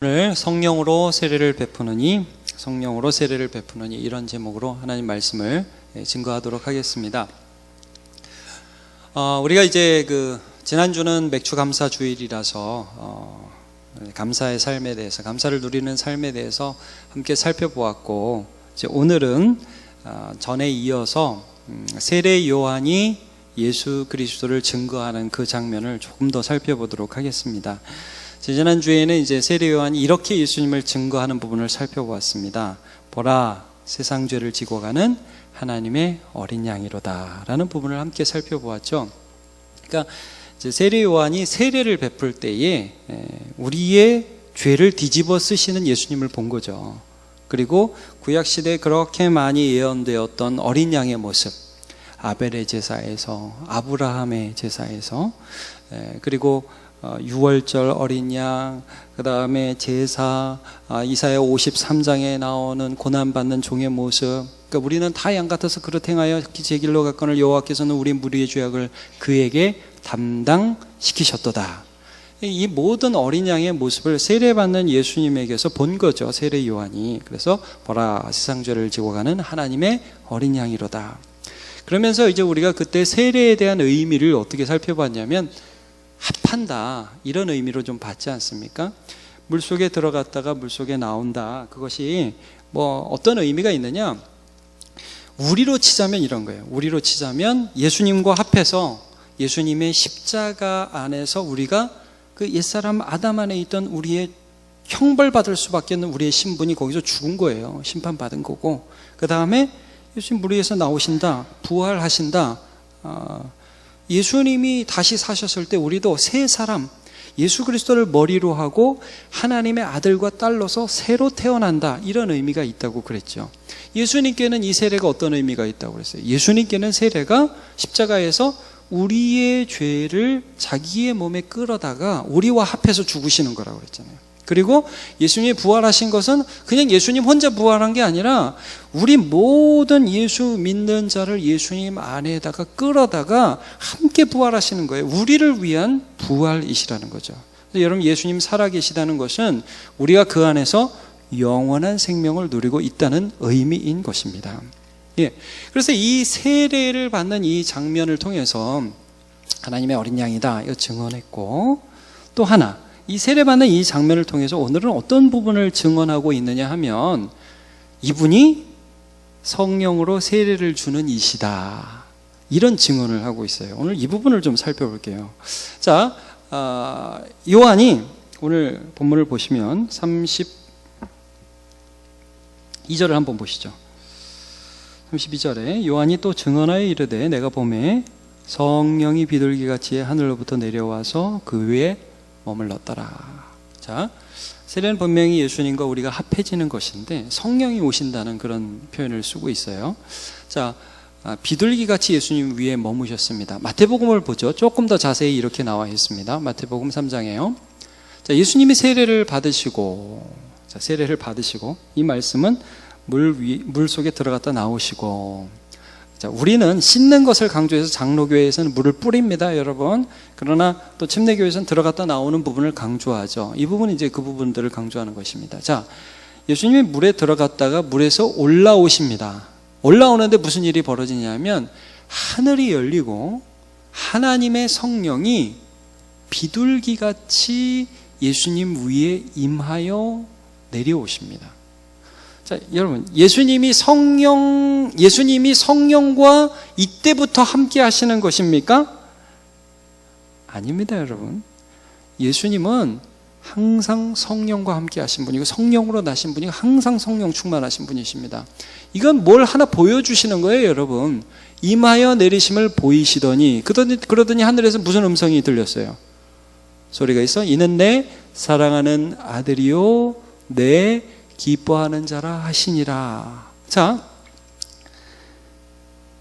오늘 성령으로 세례를 베푸느니 이런 제목으로 하나님 말씀을 증거하도록 하겠습니다. 우리가 이제 지난주는 맥주 감사 주일이라서 감사의 삶에 대해서, 감사를 누리는 삶에 대해서 함께 살펴보았고, 이제 오늘은 전에 이어서 세례 요한이 예수 그리스도를 증거하는 그 장면을 조금 더 살펴보도록 하겠습니다. 지난주에는 이제 세례 요한이 이렇게 예수님을 증거하는 부분을 살펴보았습니다. 보라, 세상 죄를 지고 가는 하나님의 어린 양이로다 라는 부분을 함께 살펴보았죠. 그러니까 이제 세례 요한이 세례를 베풀 때에 우리의 죄를 뒤집어 쓰시는 예수님을 본 거죠. 그리고 구약시대에 그렇게 많이 예언되었던 어린 양의 모습, 아벨의 제사에서, 아브라함의 제사에서, 그리고 6월절 어린 양, 그 다음에 제사, 이사야 53장에 나오는 고난받는 종의 모습. 그러니까 우리는 다 양 같아서 그릇 행하여 제 길로 갔거늘 여호와께서는 우리 무리의 죄악을 그에게 담당시키셨도다. 이 모든 어린 양의 모습을 세례받는 예수님에게서 본 거죠, 세례 요한이. 그래서 보라, 세상 죄를 지고 가는 하나님의 어린 양이로다. 그러면서 이제 우리가 그때 세례에 대한 의미를 어떻게 살펴봤냐면, 합한다, 이런 의미로 좀 받지 않습니까? 물속에 들어갔다가 물속에 나온다. 그것이 어떤 의미가 있느냐? 우리로 치자면 이런 거예요. 우리로 치자면 예수님과 합해서 예수님의 십자가 안에서 우리가 그 옛사람 아담 안에 있던 우리의 형벌받을 수밖에 없는 우리의 신분이 거기서 죽은 거예요. 심판받은 거고, 그 다음에 예수님 무리에서 나오신다, 부활하신다. 예수님이 다시 사셨을 때 우리도 새 사람, 예수 그리스도를 머리로 하고 하나님의 아들과 딸로서 새로 태어난다, 이런 의미가 있다고 그랬죠. 예수님께는 이 세례가 어떤 의미가 있다고 그랬어요? 예수님께는 세례가 십자가에서 우리의 죄를 자기의 몸에 끌어다가 우리와 합해서 죽으시는 거라고 그랬잖아요. 그리고 예수님이 부활하신 것은 그냥 예수님 혼자 부활한 게 아니라 우리 모든 예수 믿는 자를 예수님 안에다가 끌어다가 함께 부활하시는 거예요. 우리를 위한 부활이시라는 거죠. 여러분, 예수님 살아계시다는 것은 우리가 그 안에서 영원한 생명을 누리고 있다는 의미인 것입니다. 예. 그래서 이 세례를 받는 이 장면을 통해서 하나님의 어린 양이다, 이거 증언했고, 또 하나, 이 세례받는 이 장면을 통해서 오늘은 어떤 부분을 증언하고 있느냐 하면, 이분이 성령으로 세례를 주는 이시다, 이런 증언을 하고 있어요. 오늘 이 부분을 좀 살펴볼게요. 자, 요한이 오늘 본문을 보시면 32절을 한번 보시죠. 32절에 요한이 또 증언하여 이르되 내가 보매 성령이 비둘기같이 하늘로부터 내려와서 그 위에 머물렀더라. 자, 세례는 분명히 예수님과 우리가 합해지는 것인데 성령이 오신다는 그런 표현을 쓰고 있어요. 자, 비둘기같이 예수님 위에 머무셨습니다. 마태복음을 보죠. 조금 더 자세히 이렇게 나와 있습니다. 마태복음 3장에요. 자, 예수님이 세례를 받으시고, 이 말씀은 물 속에 들어갔다 나오시고, 자, 우리는 씻는 것을 강조해서 장로교회에서는 물을 뿌립니다, 여러분. 그러나 또 침례교회에서는 들어갔다 나오는 부분을 강조하죠. 이 부분이 이제 그 부분들을 강조하는 것입니다. 자, 예수님이 물에 들어갔다가 물에서 올라오십니다. 올라오는데 무슨 일이 벌어지냐면 하늘이 열리고 하나님의 성령이 비둘기같이 예수님 위에 임하여 내려오십니다. 자, 여러분, 예수님이 성령과 이때부터 함께 하시는 것입니까? 아닙니다, 여러분. 예수님은 항상 성령과 함께 하신 분이고 성령으로 나신 분이고 항상 성령 충만하신 분이십니다. 이건 뭘 하나 보여주시는 거예요, 여러분. 임하여 내리심을 보이시더니, 그러더니 하늘에서 무슨 음성이 들렸어요? 소리가 있어. 이는 내 사랑하는 아들이요 내 기뻐하는 자라 하시니라. 자,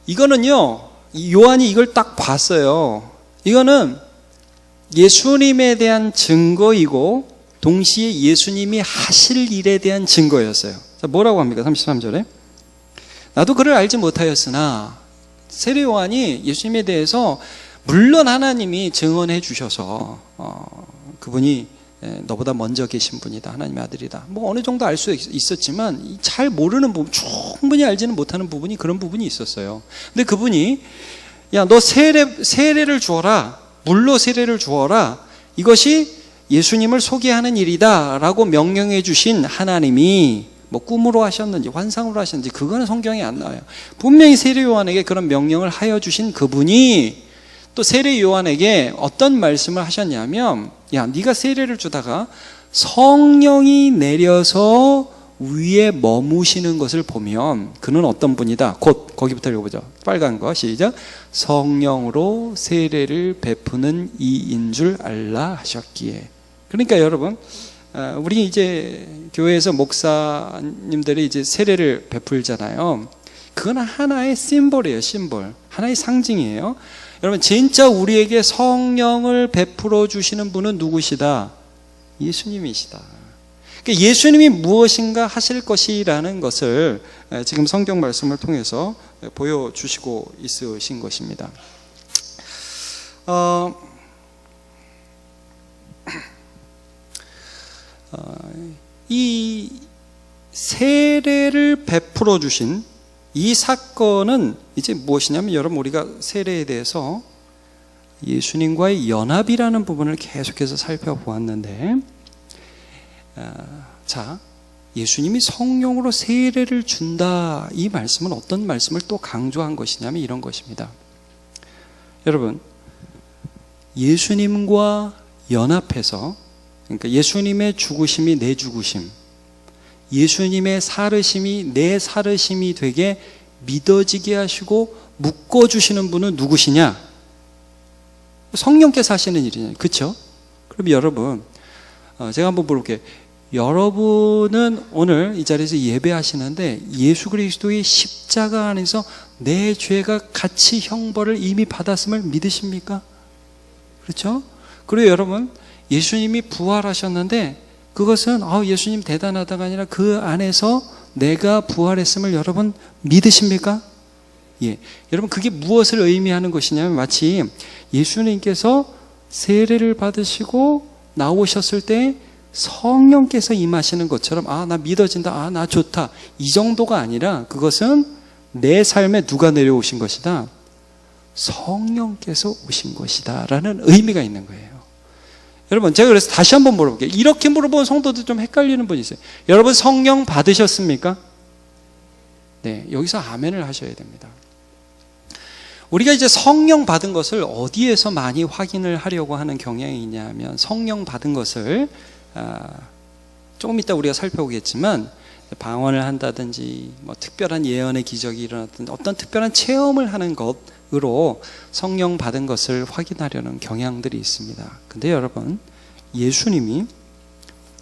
이거는요, 요한이 이걸 딱 봤어요. 이거는 예수님에 대한 증거이고 동시에 예수님이 하실 일에 대한 증거였어요. 자, 뭐라고 합니까? 33절에 나도 그를 알지 못하였으나, 세례 요한이 예수님에 대해서 물론 하나님이 증언해 주셔서 그분이 너보다 먼저 계신 분이다. 하나님의 아들이다. 뭐 어느 정도 알 수 있었지만 잘 모르는 부분, 충분히 알지는 못하는 부분이 그런 부분이 있었어요. 근데 그분이 야, 너 세례를 주어라. 물로 세례를 주어라. 이것이 예수님을 소개하는 일이다 라고 명령해 주신 하나님이 뭐 꿈으로 하셨는지 환상으로 하셨는지 그거는 성경에 안 나와요. 분명히 세례 요한에게 그런 명령을 하여 주신 그분이 또 세례 요한에게 어떤 말씀을 하셨냐면, 야, 네가 세례를 주다가 성령이 내려서 위에 머무시는 것을 보면 그는 어떤 분이다. 곧 거기부터 읽어보죠. 빨간 거 시작. 성령으로 세례를 베푸는 이인 줄 알라 하셨기에. 그러니까 여러분, 우리 이제 교회에서 목사님들이 이제 세례를 베풀잖아요. 그건 하나의 심볼이에요. 심볼. 하나의 상징이에요. 여러분, 진짜 우리에게 성령을 베풀어 주시는 분은 누구시다? 예수님이시다. 그러니까 예수님이 무엇인가 하실 것이라는 것을 지금 성경 말씀을 통해서 보여주시고 있으신 것입니다. 이 세례를 베풀어 주신 이 사건은 이제 무엇이냐면, 여러분, 우리가 세례에 대해서 예수님과의 연합이라는 부분을 계속해서 살펴보았는데, 자, 예수님이 성령으로 세례를 준다, 이 말씀은 어떤 말씀을 또 강조한 것이냐면 이런 것입니다. 여러분, 예수님과 연합해서, 그러니까 예수님의 죽으심이 내 죽으심, 예수님의 살으심이 내 살으심이 되게 믿어지게 하시고 묶어주시는 분은 누구시냐? 성령께서 하시는 일이냐, 그렇죠? 그럼 여러분, 제가 한번 물어볼게요. 여러분은 오늘 이 자리에서 예배하시는데 예수 그리스도의 십자가 안에서 내 죄가 같이 형벌을 이미 받았음을 믿으십니까? 그렇죠? 그리고 여러분, 예수님이 부활하셨는데 그것은 예수님 대단하다가 아니라 그 안에서 내가 부활했음을 여러분 믿으십니까? 예. 여러분, 그게 무엇을 의미하는 것이냐면, 마치 예수님께서 세례를 받으시고 나오셨을 때 성령께서 임하시는 것처럼, 나 믿어진다, 나 좋다, 이 정도가 아니라 그것은 내 삶에 누가 내려오신 것이다? 성령께서 오신 것이다 라는 의미가 있는 거예요. 여러분, 제가 그래서 다시 한번 물어볼게요. 이렇게 물어보면 성도들 좀 헷갈리는 분이 있어요. 여러분, 성령 받으셨습니까? 네, 여기서 아멘을 하셔야 됩니다. 우리가 이제 성령 받은 것을 어디에서 많이 확인을 하려고 하는 경향이 있냐면, 성령 받은 것을 조금 이따 우리가 살펴보겠지만, 방언을 한다든지 뭐 특별한 예언의 기적이 일어났든지 어떤 특별한 체험을 하는 것으로 성령 받은 것을 확인하려는 경향들이 있습니다. 근데 여러분, 예수님이,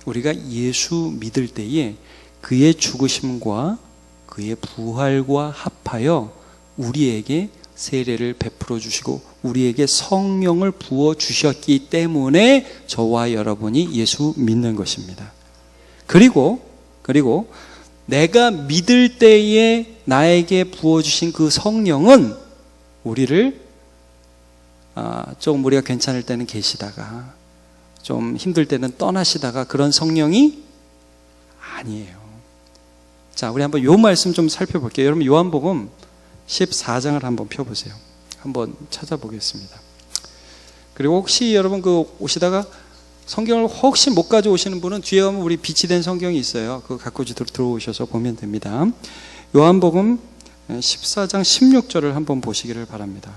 우리가 예수 믿을 때에 그의 죽으심과 그의 부활과 합하여 우리에게 세례를 베풀어 주시고 우리에게 성령을 부어 주셨기 때문에 저와 여러분이 예수 믿는 것입니다. 그리고 내가 믿을 때에 나에게 부어주신 그 성령은 우리를 좀 우리가 괜찮을 때는 계시다가 좀 힘들 때는 떠나시다가 그런 성령이 아니에요. 자, 우리 한번 요 말씀 좀 살펴볼게요. 여러분, 요한복음 14장을 한번 펴보세요. 한번 찾아보겠습니다. 그리고 혹시 여러분 오시다가 성경을 혹시 못 가져오시는 분은 뒤에 가면 우리 빛이 된 성경이 있어요. 그거 갖고 들어오셔서 보면 됩니다. 요한복음 14장 16절을 한번 보시기를 바랍니다.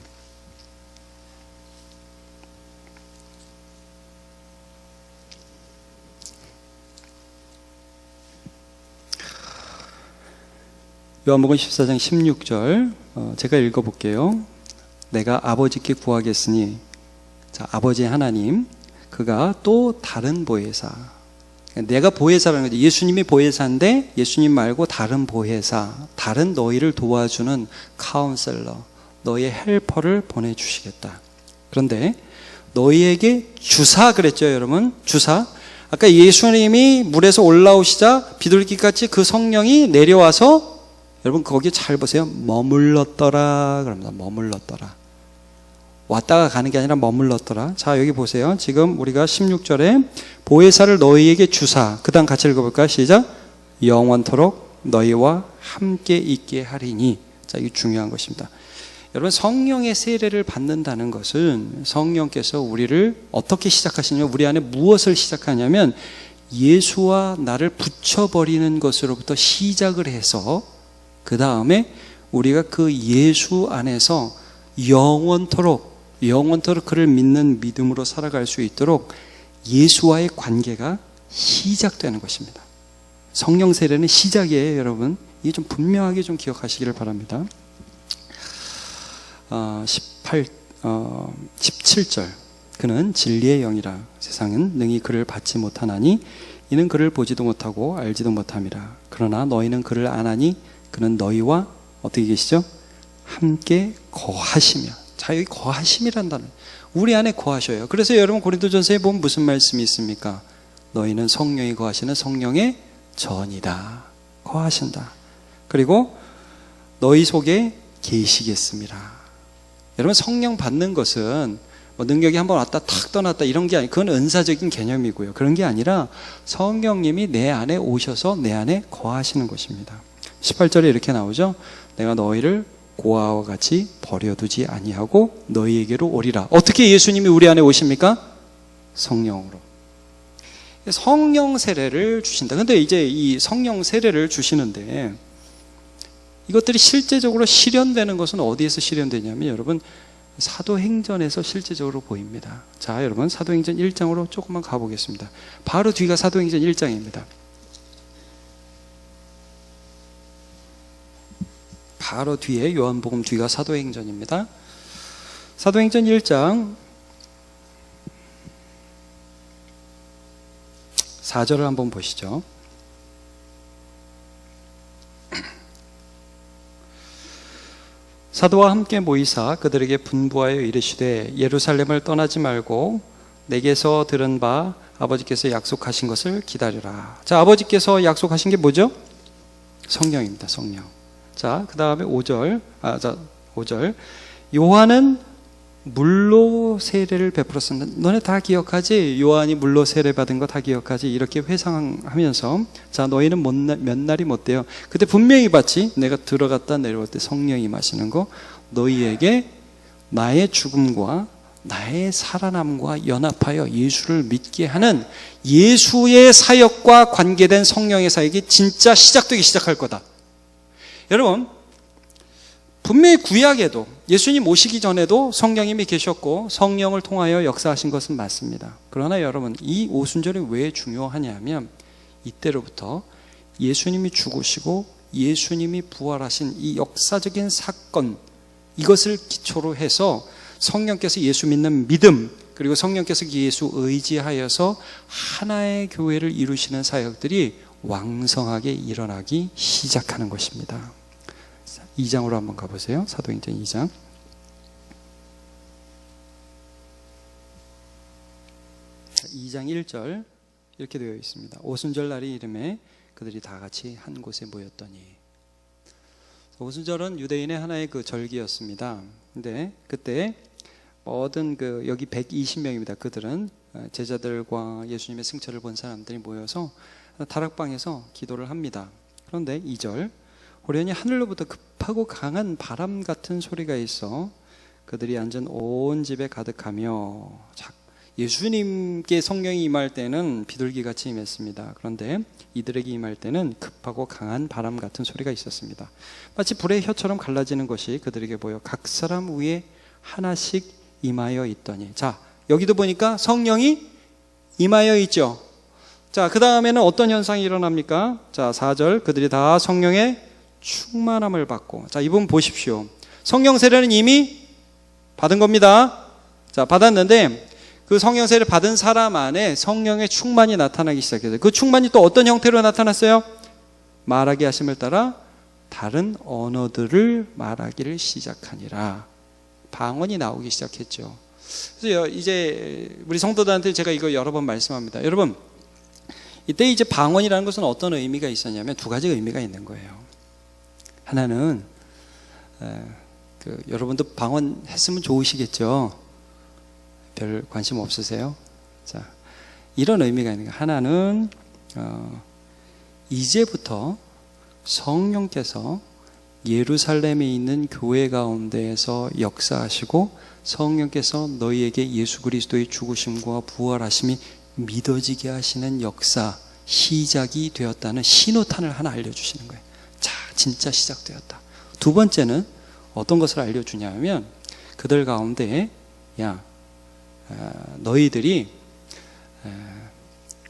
요한복음 14장 16절 제가 읽어볼게요. 내가 아버지께 구하겠으니, 자, 아버지 하나님, 그가 또 다른 보혜사, 내가 보혜사라는 거죠. 예수님이 보혜사인데 예수님 말고 다른 보혜사, 다른 너희를 도와주는 카운셀러, 너희의 헬퍼를 보내주시겠다. 그런데 너희에게 주사 그랬죠, 여러분. 주사. 아까 예수님이 물에서 올라오시자 비둘기같이 그 성령이 내려와서, 여러분 거기 잘 보세요. 머물렀더라 그럽니다. 머물렀더라. 왔다가 가는 게 아니라 머물렀더라. 자, 여기 보세요. 지금 우리가 16절에 보혜사를 너희에게 주사, 그 다음 같이 읽어볼까요? 시작. 영원토록 너희와 함께 있게 하리니. 자, 이게 중요한 것입니다. 여러분, 성령의 세례를 받는다는 것은 성령께서 우리를 어떻게 시작하시냐면, 우리 안에 무엇을 시작하냐면 예수와 나를 붙여버리는 것으로부터 시작을 해서 그 다음에 우리가 그 예수 안에서 영원토록 그를 믿는 믿음으로 살아갈 수 있도록 예수와의 관계가 시작되는 것입니다. 성령 세례는 시작이에요, 여러분. 이게 좀 분명하게 좀 기억하시기를 바랍니다. 17절. 그는 진리의 영이라 세상은 능히 그를 받지 못하나니 이는 그를 보지도 못하고 알지도 못함이라. 그러나 너희는 그를 아나니 그는 너희와 어떻게 계시죠? 함께 거하시며. 자, 여기 거하심이란 단어. 우리 안에 거하셔요. 그래서 여러분 고린도전서에 보면 무슨 말씀이 있습니까? 너희는 성령이 거하시는 성령의 전이다. 거하신다. 그리고 너희 속에 계시겠습니다. 여러분, 성령 받는 것은 뭐 능력이 한번 왔다 탁 떠났다 이런 게 아니고, 그건 은사적인 개념이고요. 그런 게 아니라 성령님이 내 안에 오셔서 내 안에 거하시는 것입니다. 18절에 이렇게 나오죠. 내가 너희를 고아와 같이 버려두지 아니하고 너희에게로 오리라. 어떻게 예수님이 우리 안에 오십니까? 성령으로. 성령 세례를 주신다. 근데 이제 이 성령 세례를 주시는데 이것들이 실제적으로 실현되는 것은 어디에서 실현되냐면, 여러분, 사도행전에서 실제적으로 보입니다. 자, 여러분, 사도행전 1장으로 조금만 가보겠습니다. 바로 뒤가 사도행전 1장입니다. 바로 뒤에 요한복음 뒤가 사도행전입니다. 사도행전 1장 4절을 한번 보시죠. 사도와 함께 모이사 그들에게 분부하여 이르시되 예루살렘을 떠나지 말고 내게서 들은 바 아버지께서 약속하신 것을 기다려라. 자, 아버지께서 약속하신 게 뭐죠? 성령입니다. 성령. 자, 그 다음에 5절. 5절. 요한은 물로 세례를 베풀었습니다. 너네 다 기억하지? 요한이 물로 세례 받은 거 다 기억하지? 이렇게 회상하면서, 자, 너희는 몇 날이 못 돼요. 그때 분명히 봤지? 내가 들어갔다 내려올 때 성령이 마시는 거. 너희에게 나의 죽음과 나의 살아남과 연합하여 예수를 믿게 하는 예수의 사역과 관계된 성령의 사역이 진짜 시작할 거다. 여러분, 분명히 구약에도 예수님 오시기 전에도 성령님이 계셨고 성령을 통하여 역사하신 것은 맞습니다. 그러나 여러분, 이 오순절이 왜 중요하냐면 이때로부터 예수님이 죽으시고 예수님이 부활하신 이 역사적인 사건, 이것을 기초로 해서 성령께서 예수 믿는 믿음, 그리고 성령께서 예수 의지하여서 하나의 교회를 이루시는 사역들이 왕성하게 일어나기 시작하는 것입니다. 2장으로 한번 가보세요. 사도행전 2장. 자, 2장 1절 이렇게 되어 있습니다. 오순절 날이 이름에 그들이 다 같이 한 곳에 모였더니. 오순절은 유대인의 하나의 그 절기였습니다. 근데 그때 모든 여기 120명입니다. 그들은 제자들과 예수님의 승천을 본 사람들이 모여서 다락방에서 기도를 합니다. 그런데 2절. 호련히 하늘로부터 급하고 강한 바람 같은 소리가 있어 그들이 앉은 온 집에 가득하며. 예수님께 성령이 임할 때는 비둘기같이 임했습니다. 그런데 이들에게 임할 때는 급하고 강한 바람 같은 소리가 있었습니다. 마치 불의 혀처럼 갈라지는 것이 그들에게 보여 각 사람 위에 하나씩 임하여 있더니. 자, 여기도 보니까 성령이 임하여 있죠. 자, 그 다음에는 어떤 현상이 일어납니까? 자, 4절. 그들이 다 성령의 충만함을 받고. 자, 이분 보십시오. 성령 세례는 이미 받은 겁니다. 자, 받았는데 그 성령 세례를 받은 사람 안에 성령의 충만이 나타나기 시작했어요. 그 충만이 또 어떤 형태로 나타났어요? 말하게 하심을 따라 다른 언어들을 말하기를 시작하니라. 방언이 나오기 시작했죠. 그래서 이제 우리 성도들한테 제가 이거 여러 번 말씀합니다. 여러분, 이때 이제 방언이라는 것은 어떤 의미가 있었냐면 두 가지 의미가 있는 거예요. 하나는 여러분도 방언했으면 좋으시겠죠? 별 관심 없으세요? 자, 이런 의미가 있는 거예요. 하나는 이제부터 성령께서 예루살렘에 있는 교회 가운데에서 역사하시고 성령께서 너희에게 예수 그리스도의 죽으심과 부활하심이 믿어지게 하시는 역사 시작이 되었다는 신호탄을 하나 알려주시는 거예요. 자, 진짜 시작되었다. 두 번째는 어떤 것을 알려주냐면 그들 가운데 너희들이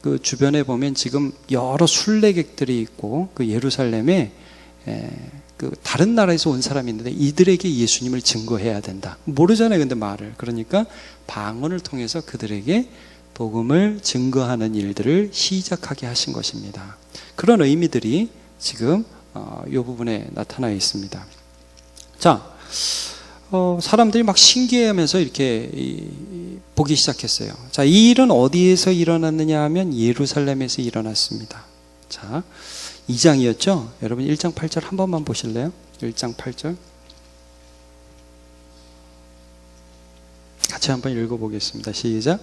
그 주변에 보면 지금 여러 순례객들이 있고 그 예루살렘에 그 다른 나라에서 온 사람이 있는데 이들에게 예수님을 증거해야 된다. 모르잖아요, 근데 말을. 그러니까 방언을 통해서 그들에게 복음을 증거하는 일들을 시작하게 하신 것입니다. 그런 의미들이 지금 이 부분에 나타나 있습니다. 자, 사람들이 막 신기해하면서 이렇게 보기 시작했어요. 자, 이 일은 어디에서 일어났느냐 하면 예루살렘에서 일어났습니다. 자, 2장이었죠? 여러분 1장 8절 한 번만 보실래요? 1장 8절 같이 한번 읽어보겠습니다. 시작.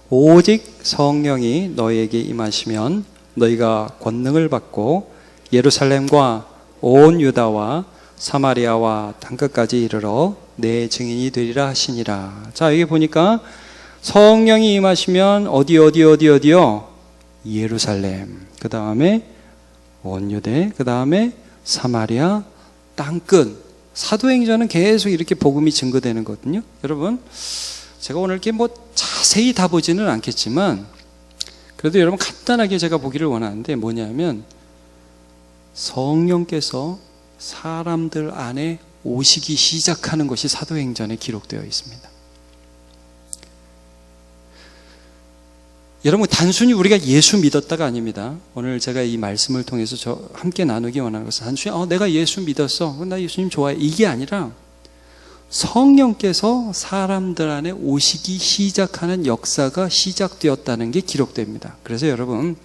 오직 성령이 너희에게 임하시면 너희가 권능을 받고 예루살렘과 온 유다와 사마리아와 땅끝까지 이르러 내 증인이 되리라 하시니라. 자, 여기 보니까 성령이 임하시면 어디요? 예루살렘. 그 다음에 온 유대, 그 다음에 사마리아, 땅끝. 사도행전은 계속 이렇게 복음이 증거되는 거거든요. 여러분, 제가 오늘 이렇게 자세히 다 보지는 않겠지만 그래도 여러분 간단하게 제가 보기를 원하는데 뭐냐면 성령께서 사람들 안에 오시기 시작하는 것이 사도행전에 기록되어 있습니다. 여러분, 단순히 우리가 예수 믿었다가 아닙니다. 오늘 제가 이 말씀을 통해서 함께 나누기 원하는 것은 단순히 내가 예수 믿었어, 나 예수님 좋아해, 이게 아니라 성령께서 사람들 안에 오시기 시작하는 역사가 시작되었다는 게 기록됩니다. 그래서 여러분,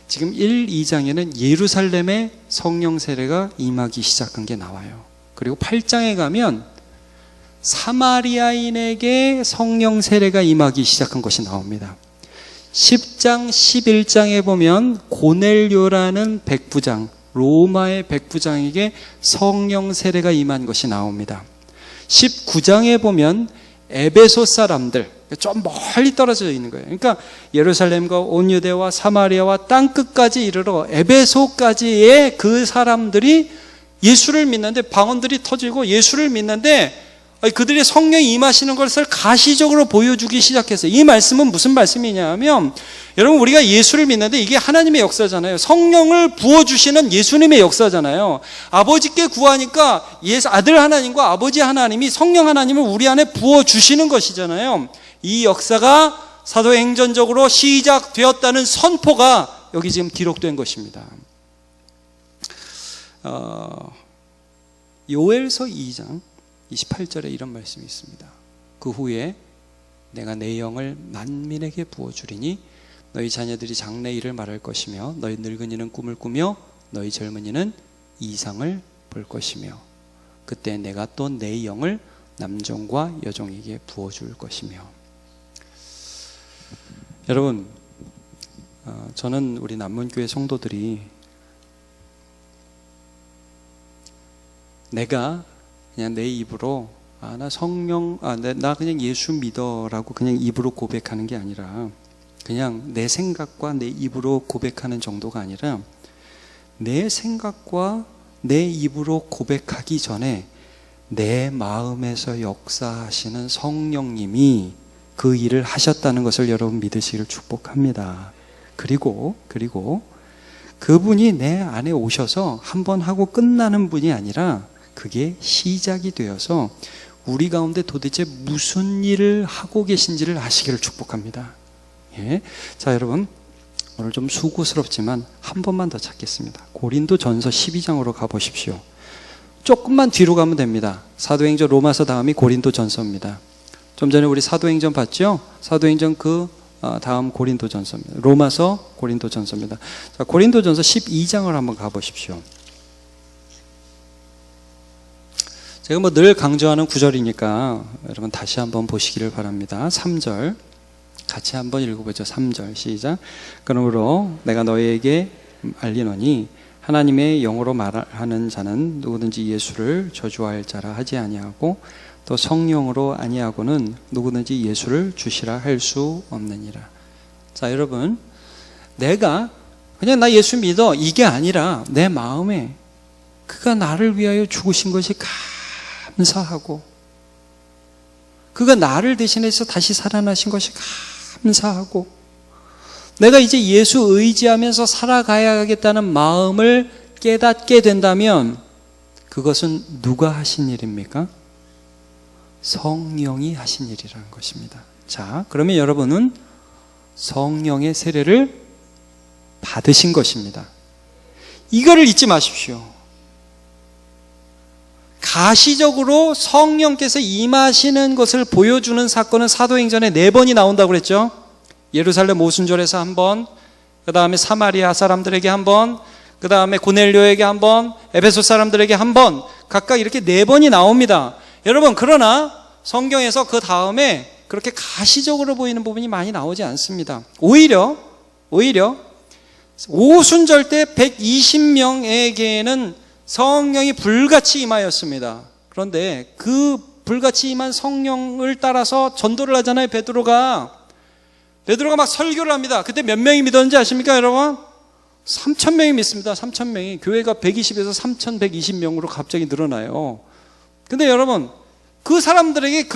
지금 1, 2장에는 예루살렘에 성령 세례가 임하기 시작한 게 나와요. 그리고 8장에 가면 사마리아인에게 성령 세례가 임하기 시작한 것이 나옵니다. 10장, 11장에 보면 고넬료라는 백부장, 로마의 백부장에게 성령 세례가 임한 것이 나옵니다. 19장에 보면 에베소 사람들, 좀 멀리 떨어져 있는 거예요. 그러니까 예루살렘과 온 유대와 사마리아와 땅끝까지 이르러 에베소까지의 그 사람들이 예수를 믿는데 방언들이 터지고 예수를 믿는데 그들이 성령이 임하시는 것을 가시적으로 보여주기 시작했어요. 이 말씀은 무슨 말씀이냐면 여러분, 우리가 예수를 믿는데 이게 하나님의 역사잖아요. 성령을 부어주시는 예수님의 역사잖아요. 아버지께 구하니까 아들 하나님과 아버지 하나님이 성령 하나님을 우리 안에 부어주시는 것이잖아요. 이 역사가 사도행전적으로 시작되었다는 선포가 여기 지금 기록된 것입니다. 요엘서 2장 28절에 이런 말씀이 있습니다. 그 후에 내가 내 영을 만민에게 부어주리니 너희 자녀들이 장래 일을 말할 것이며 너희 늙은이는 꿈을 꾸며 너희 젊은이는 이상을 볼 것이며 그때 내가 또 내 영을 남종과 여종에게 부어줄 것이며. 여러분, 저는 우리 남문교회 성도들이 내가 그냥 내 입으로 나 성령, 나 그냥 예수 믿어라고 그냥 입으로 고백하는 게 아니라 그냥 내 생각과 내 입으로 고백하는 정도가 아니라 내 생각과 내 입으로 고백하기 전에 내 마음에서 역사하시는 성령님이 그 일을 하셨다는 것을 여러분 믿으시기를 축복합니다. 그리고 그분이 내 안에 오셔서 한번 하고 끝나는 분이 아니라 그게 시작이 되어서 우리 가운데 도대체 무슨 일을 하고 계신지를 아시기를 축복합니다. 예. 자, 여러분, 오늘 좀 수고스럽지만 한 번만 더 찾겠습니다. 고린도전서 12장으로 가보십시오. 조금만 뒤로 가면 됩니다. 사도행전 로마서 다음이 고린도전서입니다. 좀 전에 우리 사도행전 봤죠? 사도행전 다음 고린도전서입니다. 로마서, 고린도전서입니다. 자, 고린도전서 12장을 한번 가보십시오. 제가 뭐 늘 강조하는 구절이니까 여러분 다시 한번 보시기를 바랍니다. 3절 같이 한번 읽어보죠. 3절 시작. 그러므로 내가 너희에게 알리노니 하나님의 영으로 말하는 자는 누구든지 예수를 저주할 자라 하지 아니하고 또 성령으로 아니하고는 누구든지 예수를 주시라 할 수 없느니라. 자, 여러분, 내가 그냥 나 예수 믿어 이게 아니라 내 마음에 그가 나를 위하여 죽으신 것이 감사하고 그가 나를 대신해서 다시 살아나신 것이 감사하고 내가 이제 예수 의지하면서 살아가야겠다는 마음을 깨닫게 된다면 그것은 누가 하신 일입니까? 성령이 하신 일이라는 것입니다. 자, 그러면 여러분은 성령의 세례를 받으신 것입니다. 이거를 잊지 마십시오. 가시적으로 성령께서 임하시는 것을 보여주는 사건은 사도행전에 4번이 나온다고 그랬죠. 예루살렘 오순절에서 한 번, 그 다음에 사마리아 사람들에게 한 번, 그 다음에 고넬료에게 한 번, 에베소 사람들에게 한 번, 각각 이렇게 4번이 나옵니다. 여러분, 그러나 성경에서 그 다음에 그렇게 가시적으로 보이는 부분이 많이 나오지 않습니다. 오히려 오순절 때 120명에게는 성령이 불같이 임하였습니다. 그런데 그 불같이 임한 성령을 따라서 전도를 하잖아요. 베드로가 막 설교를 합니다. 그때 몇 명이 믿었는지 아십니까, 여러분? 3,000명이 믿습니다. 3,000명이. 교회가 120에서 3,120명으로 갑자기 늘어나요. 근데 여러분, 그 사람들에게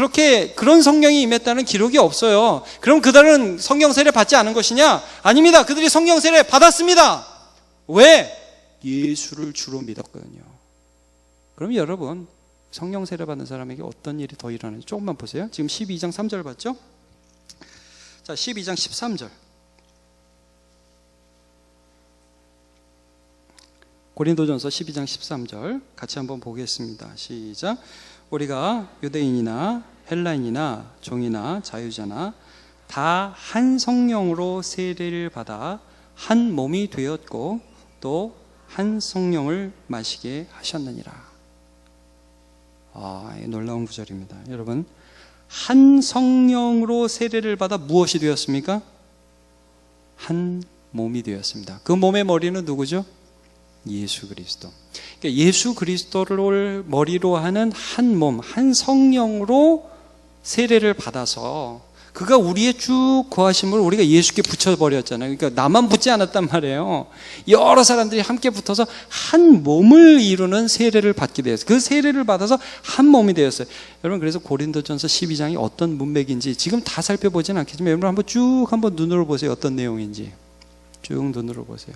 그런 성령이 임했다는 기록이 없어요. 그럼 그들은 성령 세례 받지 않은 것이냐? 아닙니다. 그들이 성령 세례 받았습니다. 왜? 예수를 주로 믿었거든요. 그럼 여러분, 성령 세례 받는 사람에게 어떤 일이 더 일어나는지 조금만 보세요. 지금 12장 3절 봤죠? 자, 12장 13절. 고린도전서 12장 13절 같이 한번 보겠습니다. 시작. 우리가 유대인이나 헬라인이나 종이나 자유자나 다 한 성령으로 세례를 받아 한 몸이 되었고 또 한 성령을 마시게 하셨느니라. 놀라운 구절입니다. 여러분, 한 성령으로 세례를 받아 무엇이 되었습니까? 한 몸이 되었습니다. 그 몸의 머리는 누구죠? 예수 그리스도. 그러니까 예수 그리스도를 머리로 하는 한 몸, 한 성령으로 세례를 받아서 그가 우리의 쭉 거하심을 우리가 예수께 붙여버렸잖아요. 그러니까 나만 붙지 않았단 말이에요. 여러 사람들이 함께 붙어서 한 몸을 이루는 세례를 받게 되었어요. 그 세례를 받아서 한 몸이 되었어요. 여러분, 그래서 고린도전서 12장이 어떤 문맥인지 지금 다 살펴보지는 않겠지만 여러분 한번 눈으로 보세요. 어떤 내용인지 쭉 눈으로 보세요.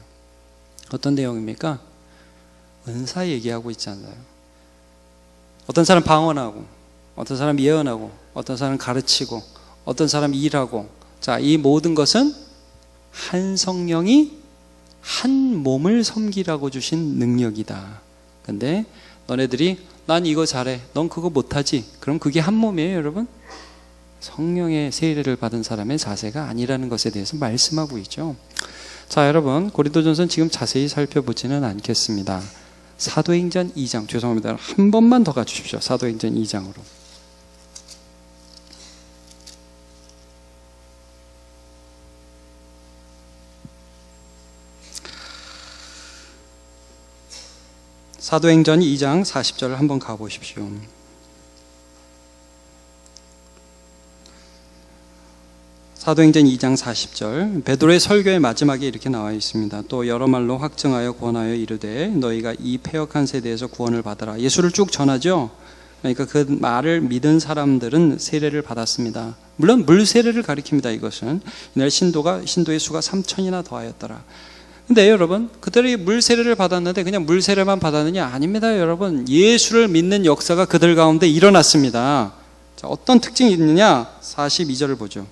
어떤 내용입니까? 은사 얘기하고 있잖아요. 어떤 사람 방언하고, 어떤 사람 예언하고, 어떤 사람 가르치고, 어떤 사람 일하고. 자, 이 모든 것은 한 성령이 한 몸을 섬기라고 주신 능력이다. 근데 너네들이 난 이거 잘해, 넌 그거 못하지. 그럼 그게 한 몸이에요, 여러분? 성령의 세례를 받은 사람의 자세가 아니라는 것에 대해서 말씀하고 있죠. 자, 여러분, 고린도전서는 지금 자세히 살펴보지는 않겠습니다. 사도행전 2장, 죄송합니다. 한 번만 더 가주십시오. 사도행전 2장으로. 사도행전 2장 40절을 한번 가보십시오. 사도행전 2장 40절, 베드로의 설교의 마지막에 이렇게 나와 있습니다. 또 여러 말로 확증하여 권하여 이르되 너희가 이 패역한 세대에서 구원을 받아라. 예수를 쭉 전하죠. 그러니까 그 말을 믿은 사람들은 세례를 받았습니다. 물론 물 세례를 가리킵니다. 이것은 이날 신도의 수가 3,000이나 더하였더라. 근데 여러분, 그들이 물 세례를 받았는데 그냥 물 세례만 받았느냐? 아닙니다. 여러분, 예수를 믿는 역사가 그들 가운데 일어났습니다. 자, 어떤 특징이 있느냐? 42절을 보죠.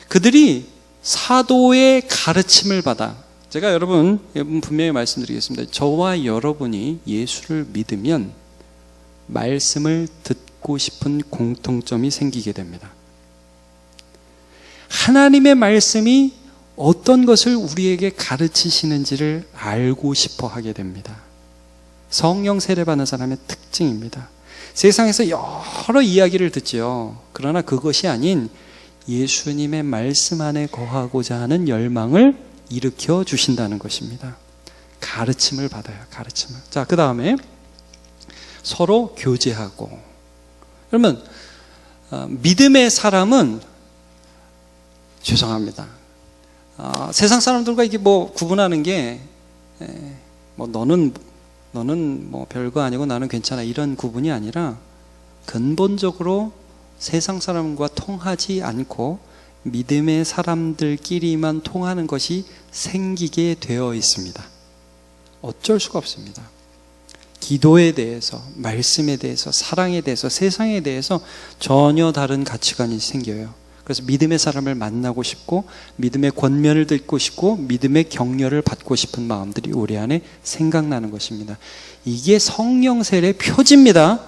그들이 사도의 가르침을 받아. 제가 여러분 분명히 말씀드리겠습니다. 저와 여러분이 예수를 믿으면 말씀을 듣고 싶은 공통점이 생기게 됩니다. 하나님의 말씀이 어떤 것을 우리에게 가르치시는지를 알고 싶어 하게 됩니다. 성령 세례받는 사람의 특징입니다. 세상에서 여러 이야기를 듣죠. 그러나 그것이 아닌 예수님의 말씀 안에 거하고자 하는 열망을 일으켜 주신다는 것입니다. 가르침을 받아요. 가르침을. 자, 그 다음에 서로 교제하고. 그러면 믿음의 사람은 죄송합니다. 세상 사람들과 이게 뭐 구분하는 게 뭐 너는 뭐 별거 아니고 나는 괜찮아 이런 구분이 아니라 근본적으로 세상 사람과 통하지 않고 믿음의 사람들끼리만 통하는 것이 생기게 되어 있습니다. 어쩔 수가 없습니다. 기도에 대해서, 말씀에 대해서, 사랑에 대해서, 세상에 대해서 전혀 다른 가치관이 생겨요. 그래서 믿음의 사람을 만나고 싶고 믿음의 권면을 듣고 싶고 믿음의 격려를 받고 싶은 마음들이 우리 안에 생각나는 것입니다. 이게 성령 세례의 표지입니다.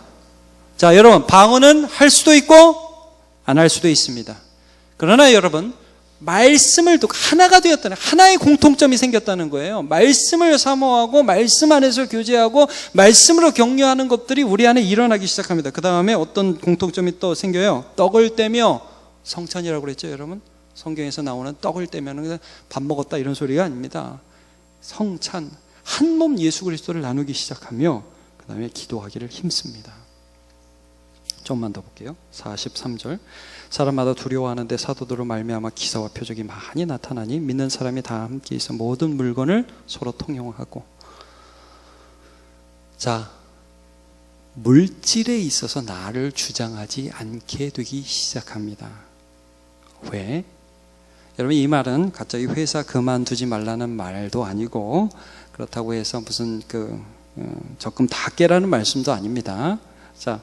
자, 여러분, 방언은 할 수도 있고 안 할 수도 있습니다. 그러나 여러분, 말씀을 듣고 하나가 되었다는, 하나의 공통점이 생겼다는 거예요. 말씀을 사모하고 말씀 안에서 교제하고 말씀으로 격려하는 것들이 우리 안에 일어나기 시작합니다. 그 다음에 어떤 공통점이 또 생겨요. 떡을 떼며 성찬이라고 그랬죠, 여러분? 성경에서 나오는 떡을 떼면 밥 먹었다 이런 소리가 아닙니다. 성찬, 한 몸 예수 그리스도를 나누기 시작하며 그 다음에 기도하기를 힘씁니다. 좀만 더 볼게요. 43절. 사람마다 두려워하는데 사도들로 말미암아 기사와 표적이 많이 나타나니 믿는 사람이 다 함께 있어 모든 물건을 서로 통용하고. 자, 물질에 있어서 나를 주장하지 않게 되기 시작합니다. 왜? 여러분, 이 말은 갑자기 회사 그만두지 말라는 말도 아니고 그렇다고 해서 무슨 적금 다 깨라는 말씀도 아닙니다. 자,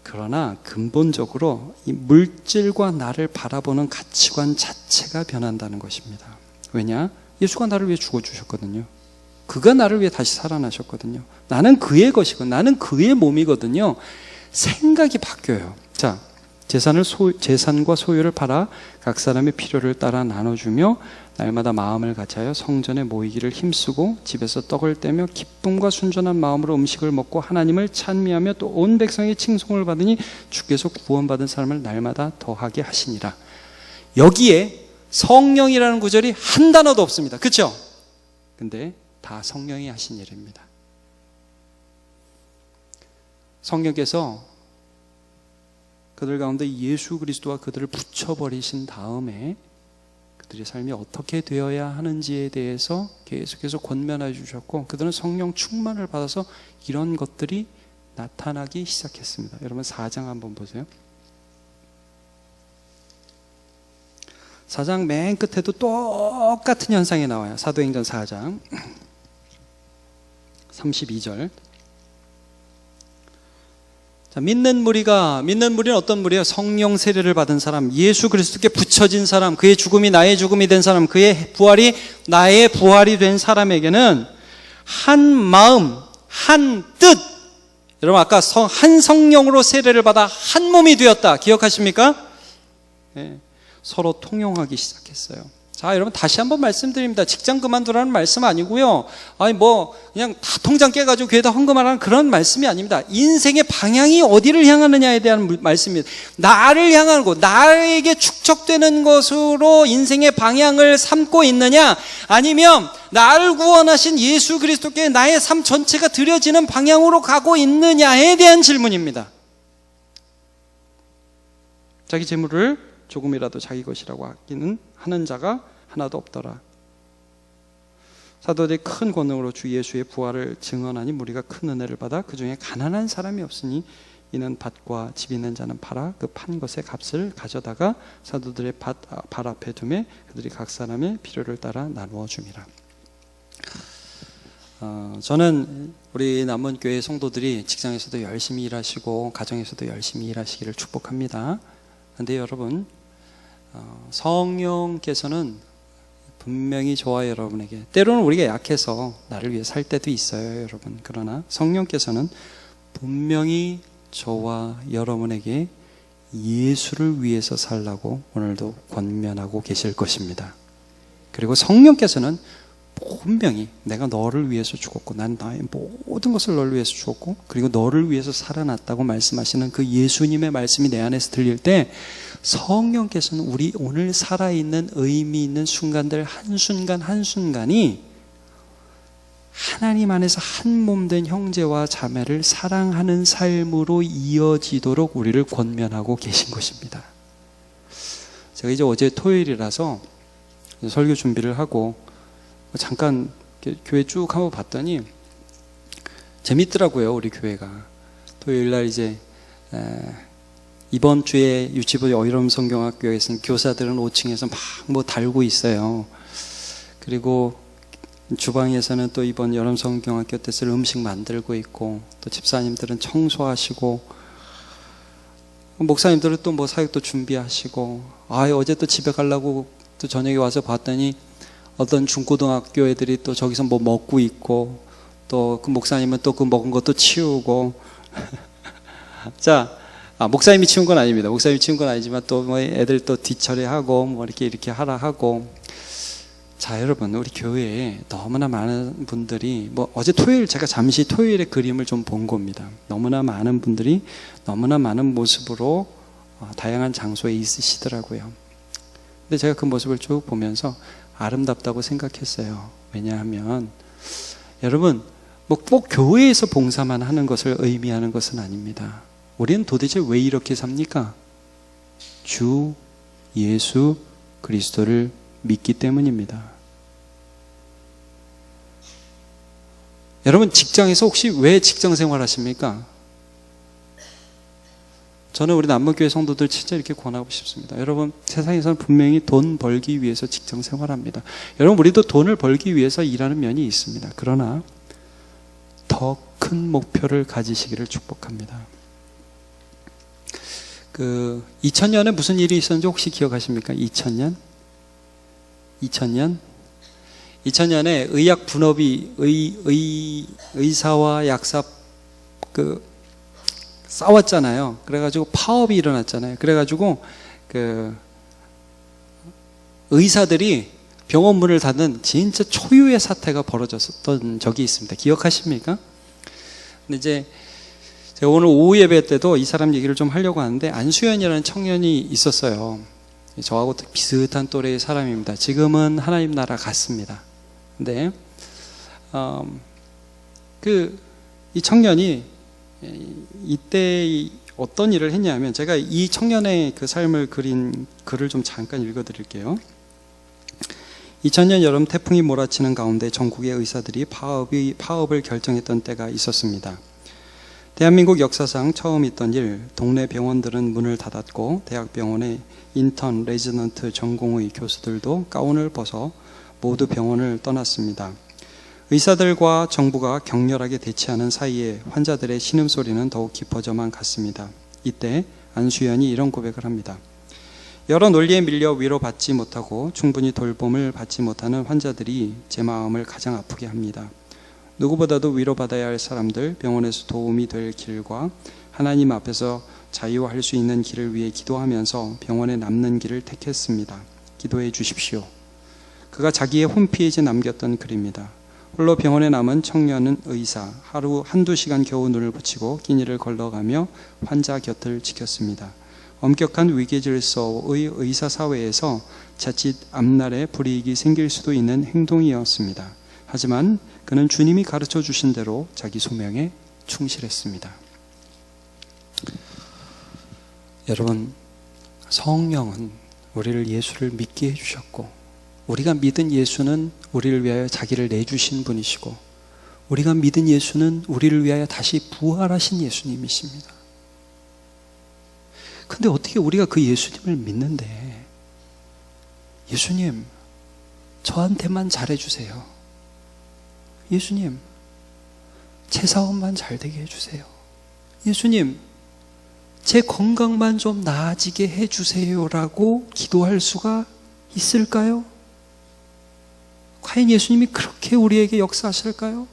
그러나 근본적으로 이 물질과 나를 바라보는 가치관 자체가 변한다는 것입니다. 왜냐? 예수가 나를 위해 죽어주셨거든요. 그가 나를 위해 다시 살아나셨거든요. 나는 그의 것이고 나는 그의 몸이거든요. 생각이 바뀌어요. 자, 재산과 소유를 팔아 각 사람의 필요를 따라 나눠주며 날마다 마음을 같이하여 성전에 모이기를 힘쓰고 집에서 떡을 떼며 기쁨과 순전한 마음으로 음식을 먹고 하나님을 찬미하며 또 온 백성의 칭송을 받으니 주께서 구원받은 사람을 날마다 더하게 하시니라. 여기에 성령이라는 구절이 한 단어도 없습니다. 그렇죠? 근데 다 성령이 하신 일입니다. 성령께서 그들 가운데 예수 그리스도와 그들을 붙여버리신 다음에 그들의 삶이 어떻게 되어야 하는지에 대해서 계속해서 권면해 주셨고 그들은 성령 충만을 받아서 이런 것들이 나타나기 시작했습니다. 여러분 4장 한번 보세요. 4장 맨 끝에도 똑같은 현상이 나와요. 사도행전 4장 32절. 자, 믿는 무리는 어떤 무리예요? 성령 세례를 받은 사람, 예수 그리스도께 붙여진 사람, 그의 죽음이 나의 죽음이 된 사람, 그의 부활이 나의 부활이 된 사람에게는 한 마음, 한 뜻. 여러분 아까 한 성령으로 세례를 받아 한 몸이 되었다. 기억하십니까? 네, 서로 통용하기 시작했어요. 자, 여러분 다시 한번 말씀드립니다. 직장 그만두라는 말씀 아니고요. 아니 뭐 그냥 다 통장 깨가지고 교회에다 헌금하라는 그런 말씀이 아닙니다. 인생의 방향이 어디를 향하느냐에 대한 말씀입니다. 나를 향하는 것, 나에게 축적되는 것으로 인생의 방향을 삼고 있느냐, 아니면 나를 구원하신 예수 그리스도께 나의 삶 전체가 드려지는 방향으로 가고 있느냐에 대한 질문입니다. 자기 재물을 조금이라도 자기 것이라고 하는 자가 하나도 없더라. 사도들이 큰 권능으로 주 예수의 부활을 증언하니 무리가 큰 은혜를 받아 그 중에 가난한 사람이 없으니 이는 밭과 집 있는 자는 팔아 그 판 것의 값을 가져다가 사도들의 발 앞에 두매 그들이 각 사람의 필요를 따라 나누어 줌이라. 저는 우리 남은 교회 성도들이 직장에서도 열심히 일하시고 가정에서도 열심히 일하시기를 축복합니다. 그런데 여러분, 성령께서는 분명히 저와 여러분에게, 때로는 우리가 약해서 나를 위해 살 때도 있어요, 여러분. 그러나 성령께서는 분명히 저와 여러분에게 예수를 위해서 살라고 오늘도 권면하고 계실 것입니다. 그리고 성령께서는 분명히 내가 너를 위해서 죽었고 난 나의 모든 것을 너를 위해서 죽었고 그리고 너를 위해서 살아났다고 말씀하시는 그 예수님의 말씀이 내 안에서 들릴 때 성령께서는 우리 오늘 살아있는 의미 있는 순간들 한순간 한순간이 하나님 안에서 한 몸 된 형제와 자매를 사랑하는 삶으로 이어지도록 우리를 권면하고 계신 것입니다. 제가 이제 어제 토요일이라서 설교 준비를 하고 잠깐 교회 쭉 한번 봤더니 재밌더라고요. 우리 교회가 토요일날 이제 이번 주에 유치부 여의름 성경학교에서는 교사들은 5층에서 막 뭐 달고 있어요. 그리고 주방에서는 또 이번 여름 성경학교 때 쓸 음식 만들고 있고 또 집사님들은 청소하시고 목사님들은 또 뭐 사역도 준비하시고 어제 또 집에 가려고 또 저녁에 와서 봤더니 어떤 중고등학교 애들이 또 저기서 뭐 먹고 있고 또 그 목사님은 또 그 먹은 것도 치우고 자, 목사님이 치운 건 아닙니다. 목사님이 치운 건 아니지만 또 뭐 애들 또 뒷처리하고 뭐 이렇게 하라 하고 자, 여러분 우리 교회에 너무나 많은 분들이 뭐 어제 토요일 제가 잠시 토요일의 그림을 좀 본 겁니다. 너무나 많은 분들이 너무나 많은 모습으로 다양한 장소에 있으시더라고요. 근데 제가 그 모습을 쭉 보면서 아름답다고 생각했어요. 왜냐하면 여러분 뭐 꼭 교회에서 봉사만 하는 것을 의미하는 것은 아닙니다. 우리는 도대체 왜 이렇게 삽니까? 주 예수 그리스도를 믿기 때문입니다. 여러분 직장에서 혹시 왜 직장 생활 하십니까? 저는 우리 남문교회 성도들 진짜 이렇게 권하고 싶습니다. 여러분 세상에서는 분명히 돈 벌기 위해서 직장 생활합니다. 여러분 우리도 돈을 벌기 위해서 일하는 면이 있습니다. 그러나 더 큰 목표를 가지시기를 축복합니다. 2000년에 무슨 일이 있었는지 혹시 기억하십니까? 2000년에 의학 분업이 의사와 약사 싸웠잖아요. 그래가지고 파업이 일어났잖아요. 그래가지고 의사들이 병원 문을 닫는 진짜 초유의 사태가 벌어졌던 적이 있습니다. 기억하십니까? 근데 이제 제가 오늘 오후 예배 때도 이 사람 얘기를 좀 하려고 하는데 안수연이라는 청년이 있었어요. 저하고 비슷한 또래의 사람입니다. 지금은 하나님 나라 갔습니다. 근데 이 청년이 이때 어떤 일을 했냐면 제가 이 청년의 그 삶을 그린 글을 좀 잠깐 읽어드릴게요. 2000년 여름 태풍이 몰아치는 가운데 전국의 의사들이 파업을 결정했던 때가 있었습니다. 대한민국 역사상 처음 있던 일, 동네 병원들은 문을 닫았고 대학병원의 인턴, 레지던트 전공의 교수들도 가운을 벗어 모두 병원을 떠났습니다. 의사들과 정부가 격렬하게 대치하는 사이에 환자들의 신음소리는 더욱 깊어져만 갔습니다. 이때 안수연이 이런 고백을 합니다. 여러 논리에 밀려 위로받지 못하고 충분히 돌봄을 받지 못하는 환자들이 제 마음을 가장 아프게 합니다. 누구보다도 위로받아야 할 사람들, 병원에서 도움이 될 길과 하나님 앞에서 자유할 수 있는 길을 위해 기도하면서 병원에 남는 길을 택했습니다. 기도해 주십시오. 그가 자기의 홈페이지에 남겼던 글입니다. 홀로 병원에 남은 청년은 의사, 하루 한두 시간 겨우 눈을 붙이고 끼니를 걸러가며 환자 곁을 지켰습니다. 엄격한 위계질서의 의사사회에서 자칫 앞날에 불이익이 생길 수도 있는 행동이었습니다. 하지만 그는 주님이 가르쳐 주신 대로 자기 소명에 충실했습니다. 여러분, 성령은 우리를 예수를 믿게 해주셨고 우리가 믿은 예수는 우리를 위하여 자기를 내주신 분이시고 우리가 믿은 예수는 우리를 위하여 다시 부활하신 예수님이십니다. 근데 어떻게 우리가 그 예수님을 믿는데 예수님 저한테만 잘해주세요. 예수님 제 사업만 잘 되게 해주세요. 예수님 제 건강만 좀 나아지게 해주세요라고 기도할 수가 있을까요? 과연 예수님이 그렇게 우리에게 역사하실까요?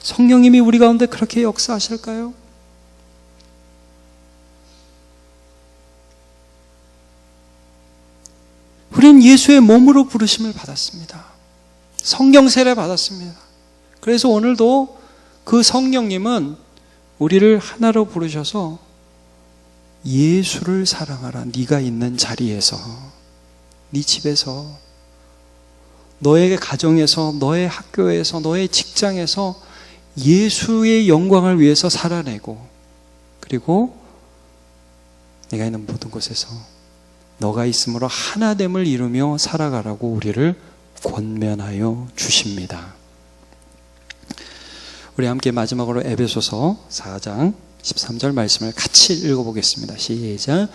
성령님이 우리 가운데 그렇게 역사하실까요? 우리는 예수의 몸으로 부르심을 받았습니다. 성령 세례 받았습니다. 그래서 오늘도 그 성령님은 우리를 하나로 부르셔서 예수를 사랑하라. 네가 있는 자리에서, 네 집에서, 너의 가정에서, 너의 학교에서, 너의 직장에서 예수의 영광을 위해서 살아내고, 그리고 내가 있는 모든 곳에서 너가 있음으로 하나됨을 이루며 살아가라고 우리를 권면하여 주십니다. 우리 함께 마지막으로 에베소서 4장 13절 말씀을 같이 읽어보겠습니다. 시작.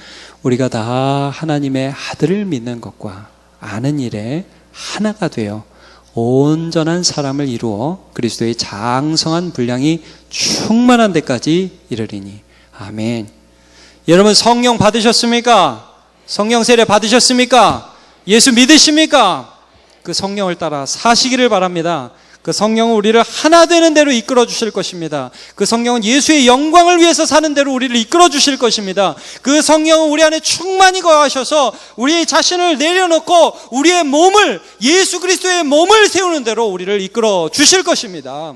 우리가 다 하나님의 아들을 믿는 것과 아는 일에 하나가 되어 온전한 사람을 이루어 그리스도의 장성한 분량이 충만한 데까지 이르리니. 아멘. 여러분 성령 받으셨습니까? 성령 세례 받으셨습니까? 예수 믿으십니까? 그 성령을 따라 사시기를 바랍니다. 그 성령은 우리를 하나 되는 대로 이끌어 주실 것입니다. 그 성령은 예수의 영광을 위해서 사는 대로 우리를 이끌어 주실 것입니다. 그 성령은 우리 안에 충만히 거하셔서 우리의 자신을 내려놓고 우리의 몸을, 예수 그리스도의 몸을 세우는 대로 우리를 이끌어 주실 것입니다.